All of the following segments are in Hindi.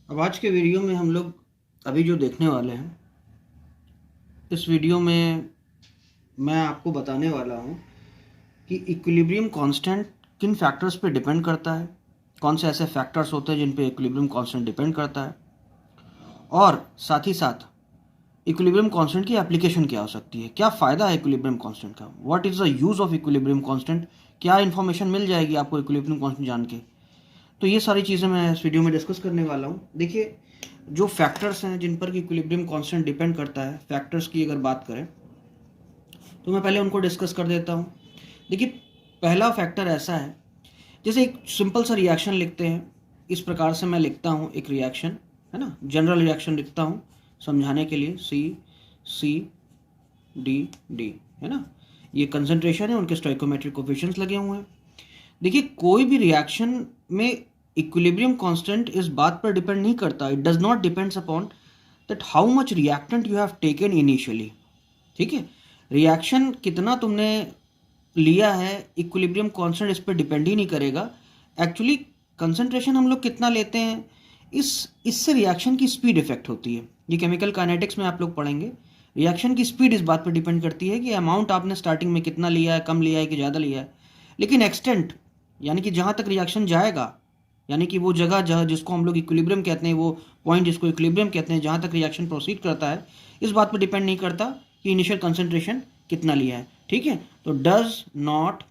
अब आज के वीडियो में हम लोग अभी जो देखने वाले हैं, इस वीडियो में मैं आपको बताने वाला हूँ कि इक्विलिब्रियम कांस्टेंट किन फैक्टर्स पे डिपेंड करता है, कौन से ऐसे फैक्टर्स होते हैं जिन पे इक्विलिब्रियम कांस्टेंट डिपेंड करता है, और साथ ही साथ इक्विलिब्रियम कांस्टेंट की एप्लीकेशन क्या हो सकती है, क्या फ़ायदा है इक्विलिब्रियम कांस्टेंट का, what is the use of equilibrium constant, क्या इन्फॉर्मेशन मिल जाएगी आपको इक्विलिब्रियम कांस्टेंट जान के। तो ये सारी चीज़ें मैं इस वीडियो में डिस्कस करने वाला हूँ। देखिए, जो फैक्टर्स हैं जिन पर कि इक्विलिब्रियम कांस्टेंट डिपेंड करता है, फैक्टर्स की अगर बात करें तो मैं पहले उनको डिस्कस कर देता हूँ। देखिए, पहला फैक्टर ऐसा है, जैसे एक सिंपल सा रिएक्शन लिखते हैं, इस प्रकार से मैं लिखता हूँ एक रिएक्शन, है ना, जनरल रिएक्शन लिखता हूँ समझाने के लिए, C, C, D, D, है ना। ये कंसंट्रेशन है, उनके स्टोइकोमेट्रिक कोफिशिएंट्स लगे हुए हैं। देखिए, कोई भी रिएक्शन में इक्विलिब्रियम कांस्टेंट इस बात पर डिपेंड नहीं करता, it does not depends upon that how much reactant you have taken initially. ठीक है, रिएक्शन कितना तुमने लिया है, इक्विलिब्रियम कांस्टेंट इस पर डिपेंड ही नहीं करेगा। एक्चुअली कंसंट्रेशन हम लोग कितना लेते हैं, इससे रिएक्शन की स्पीड इफेक्ट होती है। ये केमिकल काइनेटिक्स में आप लोग पढ़ेंगे। रिएक्शन की स्पीड इस बात पर डिपेंड करती है कि अमाउंट आपने स्टार्टिंग में कितना लिया है, कम लिया है कि ज़्यादा लिया है। लेकिन एक्सटेंट, यानी कि जहाँ तक रिएक्शन जाएगा, यानी कि वो जगह जहाँ जिसको हम लोग इक्विलिब्रियम कहते हैं, वो पॉइंट जिसको इक्विलिब्रियम कहते हैं, जहाँ तक रिएक्शन प्रोसीड करता है, इस बात पर डिपेंड नहीं करता कि इनिशियल कंसंट्रेशन कितना लिया है। ठीक है, तो does not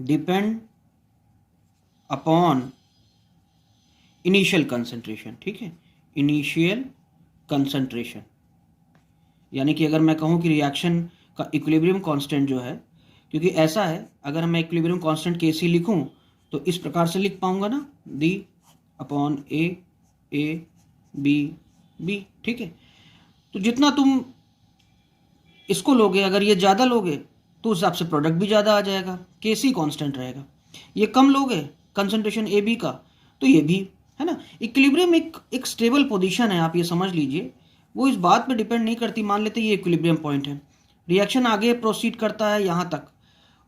depend upon initial concentration. ठीक है, इनिशियल कंसंट्रेशन, यानी कि अगर मैं कहूँ कि रिएक्शन का इक्विलिब्रियम कांस्टेंट जो है, क्योंकि ऐसा है, अगर मैं इक्विलिब्रियम कांस्टेंट के सी लिखूँ तो इस प्रकार से लिख पाऊंगा ना, D upon A B B. ठीक है, तो जितना तुम इसको लोगे, अगर ये ज़्यादा लोगे तो उस हिसाब से प्रोडक्ट भी ज़्यादा आ जाएगा, के सी कॉन्स्टेंट रहेगा। ये कम लोगे कंसंट्रेशन ए बी का, तो ये भी, है ना। इक्विलिब्रियम एक स्टेबल पोजीशन है, आप ये समझ लीजिए। वो इस बात पे डिपेंड नहीं करती, मान लेते ये इक्विलिब्रियम पॉइंट है, रिएक्शन आगे प्रोसीड करता है यहाँ तक,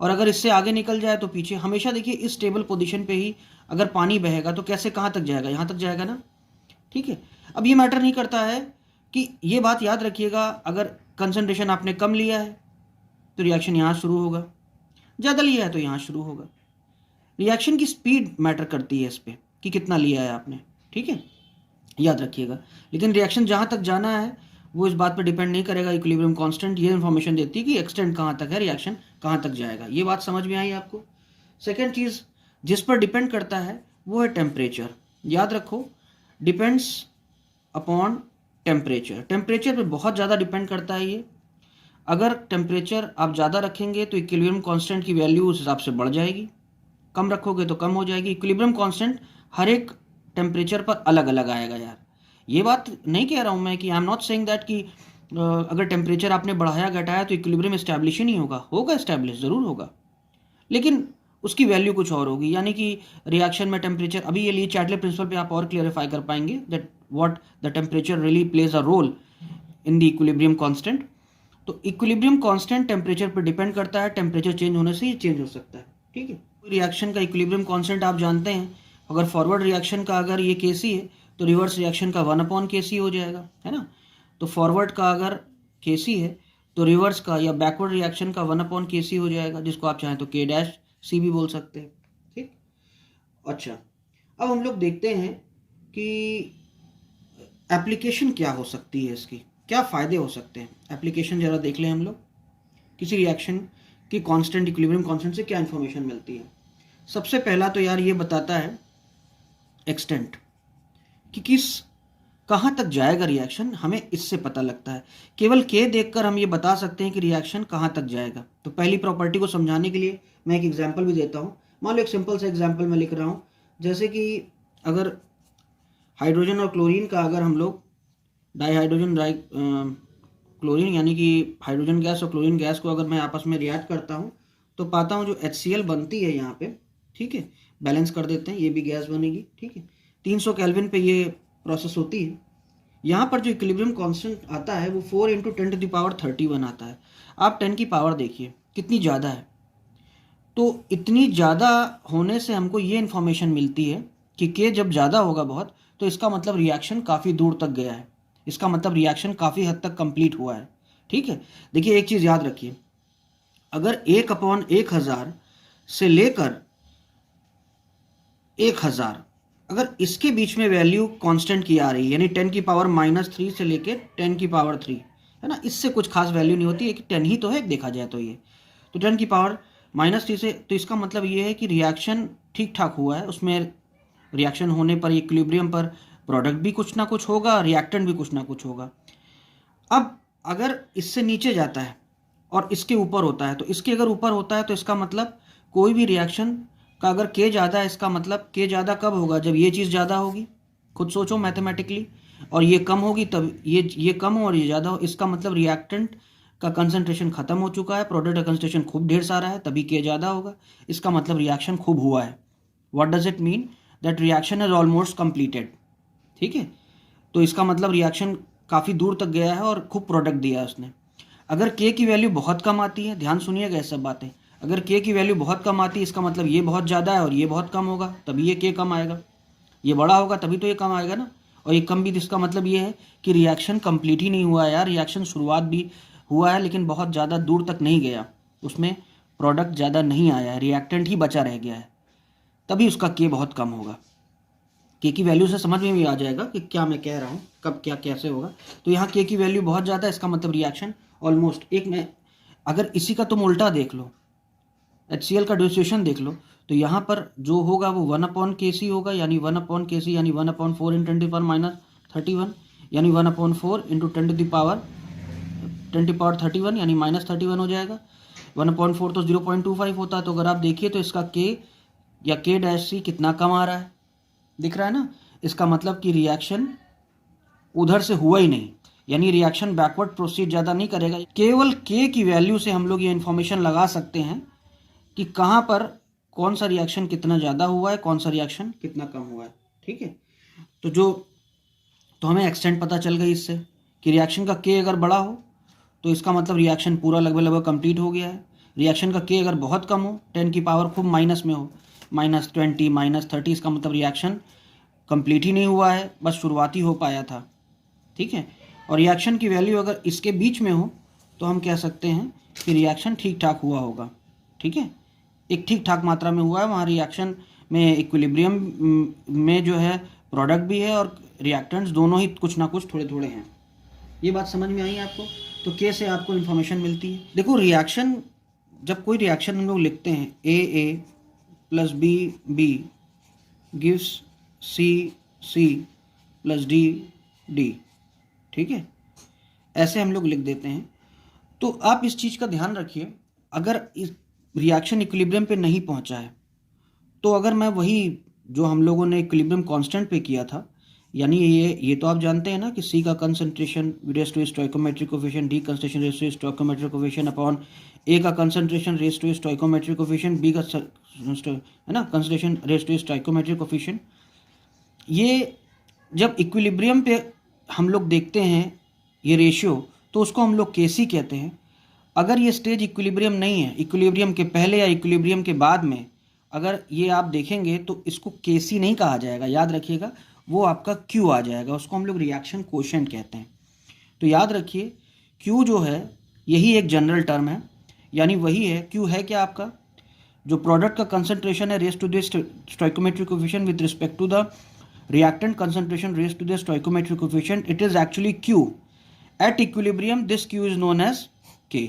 और अगर इससे आगे निकल जाए तो पीछे। हमेशा देखिए, इस स्टेबल पोजीशन पे ही अगर पानी बहेगा तो कैसे, कहाँ तक जाएगा, यहाँ तक जाएगा ना। ठीक है, अब ये मैटर नहीं करता है कि, ये बात याद रखिएगा, अगर कंसंट्रेशन आपने कम लिया है तो रिएक्शन यहाँ शुरू होगा, ज़्यादा लिया है तो यहाँ शुरू होगा। रिएक्शन की स्पीड मैटर करती है इस पर कि कितना लिया है आपने। ठीक है, याद रखिएगा। लेकिन रिएक्शन जहाँ तक जाना है वो इस बात पर डिपेंड नहीं करेगा। इक्विलिब्रियम कांस्टेंट ये इन्फॉर्मेशन देती है कि एक्सटेंट कहाँ तक है, रिएक्शन कहाँ तक जाएगा। ये बात समझ में आई आपको। सेकेंड चीज़ जिस पर डिपेंड करता है वो है टेम्परेचर। याद रखो, डिपेंड्स अपॉन टेम्परेचर। टेम्परेचर पे बहुत ज़्यादा डिपेंड करता है ये। अगर टेम्परेचर आप ज़्यादा रखेंगे तो इक्विलिब्रियम कांस्टेंट की वैल्यू उस हिसाब से बढ़ जाएगी, कम रखोगे तो कम हो जाएगी। इक्विलिब्रियम कांस्टेंट हर एक टेम्परेचर पर अलग अलग आएगा यार। ये बात नहीं कह रहा हूँ मैं कि I am not saying that कि अगर टेम्परेचर आपने बढ़ाया घटाया तो इक्विलिब्रियम इस्टेब्लिश ही नहीं होगा, होगा इस्टेब्लिश ज़रूर होगा, लेकिन उसकी वैल्यू कुछ और होगी। यानी कि रिएक्शन में टेम्परेचर, अभी ये लिए चैटले प्रिंसिपल पे आप और क्लियरिफाई कर पाएंगे that what the temperature really plays a role in the equilibrium constant. तो इक्विलिब्रियम कांस्टेंट टेम्परेचर पर डिपेंड करता है, टेम्परेचर चेंज होने से ये चेंज हो सकता है। ठीक है, रिएक्शन का इक्विलिब्रियम कांस्टेंट आप जानते हैं, अगर फॉरवर्ड रिएक्शन का अगर ये के सी है तो रिवर्स रिएक्शन का 1 के सी हो जाएगा, है ना। तो फॉरवर्ड का अगर के सी है तो रिवर्स का या बैकवर्ड रिएक्शन का 1 के सी हो जाएगा, जिसको आप चाहें तो के डैश सी भी बोल सकते हैं। ठीक, अच्छा, अब हम लोग देखते हैं कि एप्लीकेशन क्या हो सकती है, इसकी क्या फ़ायदे हो सकते हैं। एप्लीकेशन ज़रा देख लें हम लोग, किसी रिएक्शन की कांस्टेंट, इक्विलिब्रियम कांस्टेंट से क्या इन्फॉर्मेशन मिलती है। सबसे पहला तो यार ये बताता है एक्सटेंट, कि कहाँ तक जाएगा रिएक्शन, हमें इससे पता लगता है। केवल के देखकर हम ये बता सकते हैं कि रिएक्शन कहाँ तक जाएगा। तो पहली प्रॉपर्टी को समझाने के लिए मैं एक एग्जांपल भी देता हूँ। मान लो एक सिंपल सा एग्जांपल मैं लिख रहा हूँ, जैसे कि अगर हाइड्रोजन और क्लोरीन का, अगर हम लोग डाईहाइड्रोजन क्लोरीन, यानी कि हाइड्रोजन गैस और क्लोरीन गैस को अगर मैं आपस में रिएक्ट करता हूँ तो पाता हूँ जो HCl बनती है यहाँ पे। ठीक है, बैलेंस कर देते हैं, ये भी गैस बनेगी। ठीक है, 300 केल्विन पे ये प्रोसेस होती है। यहाँ पर जो इक्विलिब्रियम कांस्टेंट आता है वो 4 × 10⁻31 आता है। आप 10 की पावर देखिए कितनी ज़्यादा है। तो इतनी ज़्यादा होने से हमको ये इन्फॉर्मेशन मिलती है कि के जब ज़्यादा होगा बहुत तो इसका मतलब रिएक्शन काफ़ी दूर तक गया है, इसका मतलब रिएक्शन काफ़ी हद तक कंप्लीट हुआ है। ठीक है, देखिए एक चीज़ याद रखिए, अगर 1/1000 से लेकर 1000 अगर इसके बीच में वैल्यू कांस्टेंट की आ रही है, यानी 10⁻³ से लेकर 10⁻3 है ना, इससे कुछ खास वैल्यू नहीं होती है कि 10 ही तो है देखा जाए तो ये, तो 10⁻³ से, तो इसका मतलब ये है कि रिएक्शन ठीक ठाक हुआ है, उसमें रिएक्शन होने पर इक्विलिब्रियम पर प्रोडक्ट भी कुछ ना कुछ होगा, रिएक्टेंट भी कुछ ना कुछ होगा। अब अगर इससे नीचे जाता है और इसके ऊपर होता है, तो इसके अगर ऊपर होता है तो इसका मतलब कोई भी रिएक्शन का अगर के ज़्यादा है, इसका मतलब के ज़्यादा कब होगा, जब ये चीज़ ज़्यादा होगी, खुद सोचो मैथमेटिकली, और ये कम होगी तब ये कम हो और ये ज़्यादा हो, इसका मतलब रिएक्टेंट का कंसंट्रेशन खत्म हो चुका है, प्रोडक्ट का कंसंट्रेशन खूब ढेर सारा है, तभी के ज़्यादा होगा, इसका मतलब रिएक्शन खूब हुआ है। What does it mean, that reaction is almost completed. ठीक है, तो इसका मतलब रिएक्शन काफ़ी दूर तक गया है और खूब प्रोडक्ट दिया है उसने। अगर के की वैल्यू बहुत कम आती है, ध्यान सुनिएगा ये सब बातें, अगर के की वैल्यू बहुत कम आती है, इसका मतलब ये बहुत ज़्यादा है और ये बहुत कम होगा, तभी ये के कम आएगा, ये बड़ा होगा तभी तो ये कम आएगा ना, और ये कम भी, इसका मतलब ये है कि रिएक्शन कंप्लीट ही नहीं हुआ है यार, रिएक्शन शुरुआत भी हुआ है लेकिन बहुत ज़्यादा दूर तक नहीं गया, उसमें प्रोडक्ट ज़्यादा नहीं आया है, रिएक्टेंट ही बचा रह गया है, तभी उसका के बहुत कम होगा। के की वैल्यू से समझ में भी आ जाएगा कि क्या मैं कह रहा हूँ, कब क्या कैसे होगा। तो यहाँ के की वैल्यू बहुत ज़्यादा है, इसका मतलब रिएक्शन ऑलमोस्ट एक में, अगर इसी का तुम उल्टा देख लो, HCl का डिसोसिएशन देख लो, तो यहाँ पर जो होगा वो 1/Kc होगा, यानी 1/Kc यानी 1/4 × 10⁻31, यानी 1/4 × 10⁻31 यानी -31 हो जाएगा। 1/4 तो 0.25 होता है, तो अगर आप देखिए तो इसका के या K' कितना कम आ रहा है, दिख रहा है ना, इसका मतलब कि रिएक्शन उधर से हुआ ही नहीं, यानी रिएक्शन बैकवर्ड प्रोसीड ज़्यादा नहीं करेगा। केवल के की वैल्यू से हम लोग ये इन्फॉर्मेशन लगा सकते हैं कि कहाँ पर कौन सा रिएक्शन कितना ज़्यादा हुआ है, कौन सा रिएक्शन कितना कम हुआ है। ठीक है, तो हमें एक्सटेंट पता चल गई इससे कि रिएक्शन का के अगर बड़ा हो तो इसका मतलब रिएक्शन पूरा लगभग कंप्लीट हो गया है, रिएक्शन का के अगर बहुत कम हो, 10 की पावर खूब माइनस में हो, -20 -30, इसका मतलब रिएक्शन कंप्लीट ही नहीं हुआ है, बस शुरुआती हो पाया था। ठीक है, और रिएक्शन की वैल्यू अगर इसके बीच में हो तो हम कह सकते हैं कि रिएक्शन ठीक ठाक हुआ होगा। ठीक है, एक ठीक ठाक मात्रा में हुआ है, वहाँ रिएक्शन में इक्विलिब्रियम में जो है प्रोडक्ट भी है और रिएक्टेंट्स दोनों ही कुछ ना कुछ थोड़े थोड़े हैं। ये बात समझ में आई आपको? तो के से आपको इन्फॉर्मेशन मिलती है। देखो रिएक्शन, जब कोई रिएक्शन हम लोग लिखते हैं AA + B gives C + D, ठीक है, ऐसे हम लोग लिख देते हैं। तो आप इस चीज़ का ध्यान रखिए, अगर इस रिएक्शन इक्विलिब्रियम पे नहीं पहुंचा है, तो अगर मैं वही जो हम लोगों ने इक्विलिब्रियम कांस्टेंट पे किया था, यानी ये तो आप जानते हैं ना कि C का concentration raise to stoichiometric coefficient, D concentration raise to stoichiometric coefficient upon A का concentration raise to stoichiometric coefficient, B का है ना concentration raise to stoichiometric coefficient. ये जब इक्विलिब्रियम पे हम लोग देखते हैं ये रेशियो, तो उसको हम लोग केसी कहते हैं। अगर ये स्टेज इक्विलिब्रियम नहीं है, इक्विलिब्रियम के पहले या इक्विलिब्रियम के बाद में अगर ये आप देखेंगे तो इसको केसी नहीं कहा जाएगा, याद रखिएगा, वो आपका क्यू आ जाएगा, उसको हम लोग रिएक्शन कोशेंट कहते हैं। तो याद रखिए क्यू जो है यही एक जनरल टर्म है, यानी वही है, क्यू है क्या आपका जो प्रोडक्ट का कंसंट्रेशन है raise to the stoichiometric coefficient with respect to the reactant concentration raised to the stoichiometric coefficient, it is actually Q. At equilibrium this Q is known as K.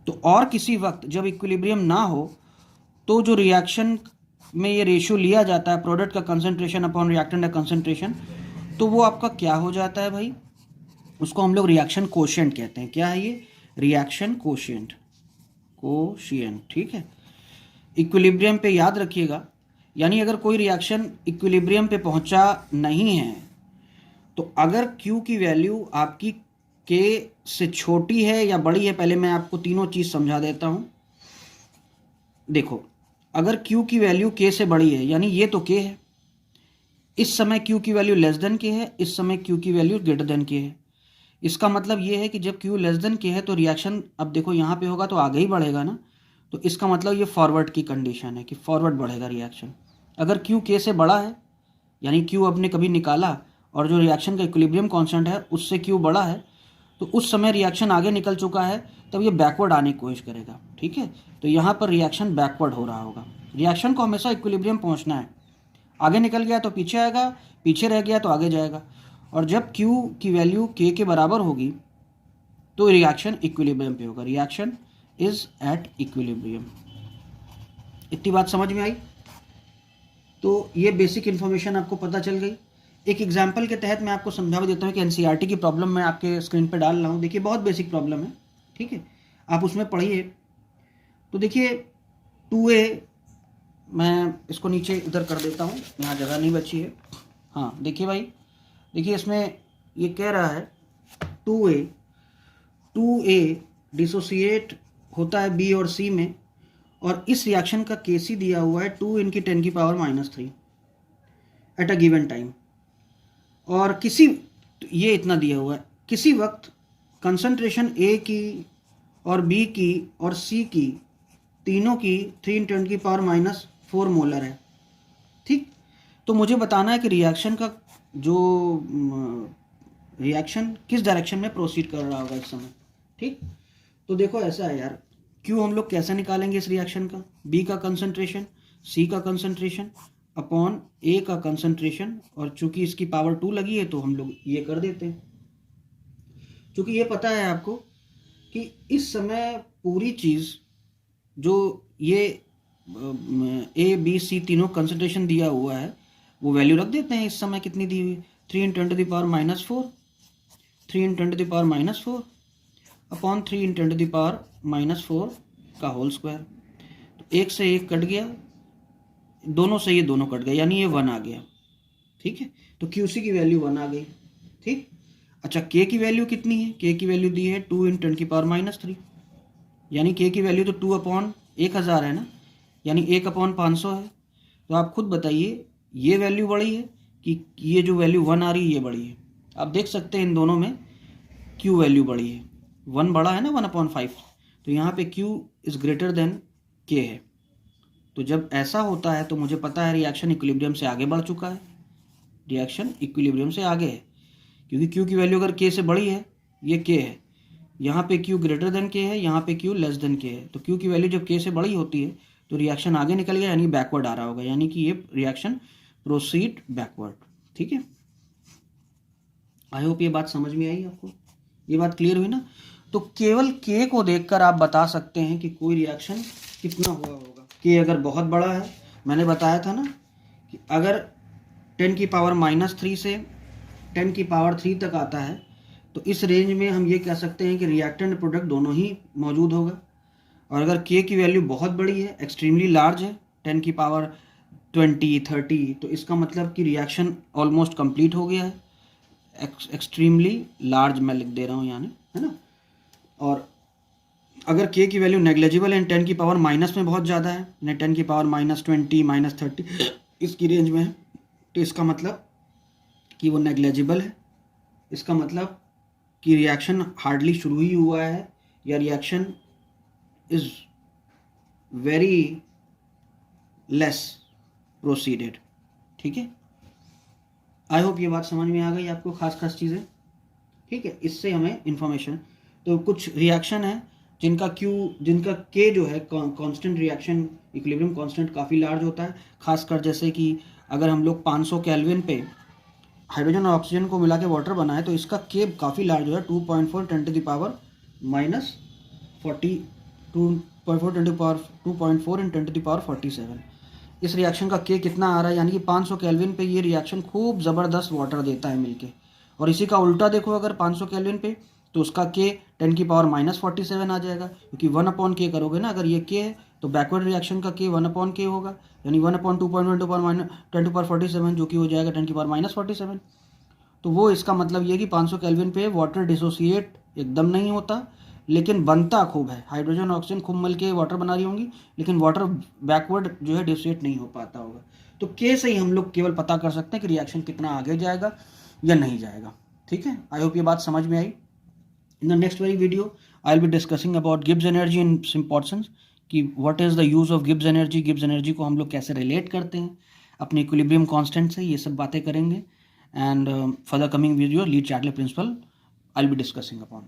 तो और किसी वक्त जब इक्विलिब्रियम ना हो तो जो रिएक्शन में ये रेशियो लिया जाता है प्रोडक्ट का कंसंट्रेशन अपॉन रिएक्टेंट का कंसंट्रेशन, तो वो आपका क्या हो जाता है भाई, उसको हम लोग रिएक्शन कोशिएंट कहते हैं। क्या है ये? रिएक्शन कोशिएंट, ठीक है। इक्विलिब्रियम पे याद रखिएगा, यानी अगर कोई रिएक्शन इक्विलिब्रियम पे पहुंचा नहीं है तो अगर Q की वैल्यू आपकी K से छोटी है या बड़ी है, पहले मैं आपको तीनों चीज़ समझा देता हूं। देखो, अगर Q की वैल्यू K से बड़ी है, यानी ये तो K है, इस समय Q की वैल्यू लेस देन K है, इस समय Q की वैल्यू ग्रेटर देन K है। इसका मतलब ये है कि जब Q लेस देन K है तो रिएक्शन, अब देखो यहाँ पे होगा तो आगे ही बढ़ेगा ना, तो इसका मतलब ये फॉरवर्ड की कंडीशन है कि फॉरवर्ड बढ़ेगा रिएक्शन। अगर Q K से बड़ा है यानी Q आपने कभी निकाला और जो रिएक्शन का इक्विलिब्रियम कांस्टेंट है उससे Q बड़ा है, तो उस समय रिएक्शन आगे निकल चुका है, तब ये बैकवर्ड आने की कोशिश करेगा। ठीक है, तो यहाँ पर रिएक्शन बैकवर्ड हो रहा होगा। रिएक्शन को हमेशा इक्विलिब्रियम पहुँचना है, आगे निकल गया तो पीछे आएगा, पीछे रह गया तो आगे जाएगा। और जब Q की वैल्यू K के बराबर होगी तो रिएक्शन इक्विलिब्रियम पे होगा। Reaction is at equilibrium. इतनी बात समझ में आई? तो ये बेसिक इन्फॉर्मेशन आपको पता चल गई। एक एग्जाम्पल के तहत मैं आपको समझा भी देता हूँ कि एनसीईआरटी की प्रॉब्लम मैं आपके स्क्रीन पे डाल रहा हूँ। देखिए बहुत बेसिक प्रॉब्लम है, ठीक है, आप उसमें पढ़िए। तो देखिए 2a, मैं इसको नीचे इधर कर देता हूँ, यहाँ जगह नहीं बची है। हाँ देखिए भाई, देखिए इसमें ये कह रहा है 2a डिसोसिएट होता है B और C में, और इस रिएक्शन का Kc दिया हुआ है 2 × 10⁻³ एट अ गिवन टाइम। और किसी, ये इतना दिया हुआ है, किसी वक्त कंसंट्रेशन A की और B की और C की, तीनों की 3 × 10⁻⁴ मोलर है। ठीक, तो मुझे बताना है कि रिएक्शन का जो रिएक्शन किस डायरेक्शन में प्रोसीड कर रहा होगा इस समय। ठीक, तो देखो ऐसा है यार, Q हम लोग कैसे निकालेंगे इस रिएक्शन का? B का कंसंट्रेशन, C का कंसंट्रेशन अपॉन A का कंसंट्रेशन, और चूंकि इसकी पावर 2 लगी है तो हम लोग ये कर देते हैं। चूंकि ये पता है आपको कि इस समय पूरी चीज़ जो ये A B C तीनों कंसंट्रेशन दिया हुआ है वो वैल्यू रख देते हैं। इस समय कितनी दी हुई? 3 × 10⁻⁴, 3 × 10⁻⁴ अपॉन 3 × 10⁻⁴ का होल स्क्वायर। तो एक से एक कट गया, दोनों से ये दोनों कट गए, यानी ये 1 आ गया। ठीक है, तो QC की वैल्यू 1 आ गई। ठीक, अच्छा K की वैल्यू कितनी है? K की वैल्यू दी है 2 × 10⁻⁻3, यानी K की वैल्यू तो 2/1000 है ना, यानी 1/500 है। तो आप खुद बताइए ये वैल्यू बड़ी है कि ये जो वैल्यू 1 आ रही है ये बड़ी है? आप देख सकते हैं इन दोनों में Q वैल्यू बड़ी है, 1 बड़ा है ना 1/5, तो यहाँ पे Q is greater than K है। तो जब ऐसा होता है तो मुझे पता है रिएक्शन इक्विलिब्रियम से आगे बढ़ चुका है, रिएक्शन इक्विलिब्रियम से आगे है, क्योंकि Q की वैल्यू अगर K से बड़ी है, ये K है, यहाँ पे Q ग्रेटर देन K है, यहाँ पे Q लेस देन K है। तो Q की वैल्यू जब K से बड़ी होती है तो रिएक्शन आगे निकल गया, यानी बैकवर्ड आ रहा होगा, यानी कि ये रिएक्शन प्रोसीड बैकवर्ड। ठीक है, आई होप ये बात समझ में आई आपको, ये बात क्लियर हुई ना? तो केवल K को देखकर आप बता सकते हैं कि कोई रिएक्शन कितना हुआ होगा। K अगर बहुत बड़ा है, मैंने बताया था ना कि अगर 10⁻³ से 10⁻³ तक आता है तो इस रेंज में हम ये कह सकते हैं कि रिएक्टेंट प्रोडक्ट दोनों ही मौजूद होगा। और अगर K की वैल्यू बहुत बड़ी है, एक्सट्रीमली लार्ज है, 10⁻20 30, तो इसका मतलब कि रिएक्शन ऑलमोस्ट कंप्लीट हो गया है। एक्सट्रीमली लार्ज मैं लिख दे रहा हूँ यानी, है ना। और अगर K की वैल्यू नेग्लेजिबल है, 10⁻⁻ में बहुत ज़्यादा है, 10⁻20 -30 इसकी रेंज में है, तो इसका मतलब कि वो नेग्लेजिबल है। इसका मतलब कि रिएक्शन हार्डली शुरू ही हुआ है, या reaction is very less proceeded. ठीक है, आई होप ये बात समझ में आ गई आपको, खास चीज़ें। ठीक है, इससे हमें इंफॉर्मेशन, तो कुछ रिएक्शन है जिनका K जो है कांस्टेंट रिएक्शन इक्विलिब्रियम कांस्टेंट काफ़ी लार्ज होता है, खासकर जैसे कि अगर हम लोग 500 केल्विन पे हाइड्रोजन और ऑक्सीजन को मिला के वाटर बनाए तो इसका K काफ़ी लार्ज हो है, 2.4 × 10⁻⁻47। इस रिएक्शन का K कितना आ रहा है, यानी कि 500 केल्विन पे ये रिएक्शन खूब ज़बरदस्त वाटर देता है मिलके। और इसी का उल्टा देखो, अगर 500 केल्विन पे तो उसका K 10⁻⁻47 आ जाएगा, क्योंकि 1/K करोगे ना, अगर ये K है तो बैकवर्ड रिएक्शन का K 1/K होगा, यानी 1/2.10⁻47 जो कि हो जाएगा 10⁻⁻47। तो वो इसका मतलब ये कि 500 केल्विन पे वाटर डिसोसिएट एकदम नहीं होता, लेकिन बनता खूब है। हाइड्रोजन और ऑक्सीजन खूब मिल के वाटर बना रही होंगी, लेकिन वाटर बैकवर्ड जो है डिसोसिएट नहीं हो पाता होगा। तो K से ही हम लोग केवल पता कर सकते हैं कि रिएक्शन कितना आगे जाएगा या नहीं जाएगा। ठीक है, आई होप ये बात समझ में आई। In the next very video, I will be discussing about Gibbs energy and its importance, कि what is the use of Gibbs energy, Gibbs energy को हम लोग कैसे रिलेट करते हैं। अपने इक्विलिब्रियम कांस्टेंट से ये सब बातें करेंगे, and for the coming video le Chatelier principle I will be discussing upon.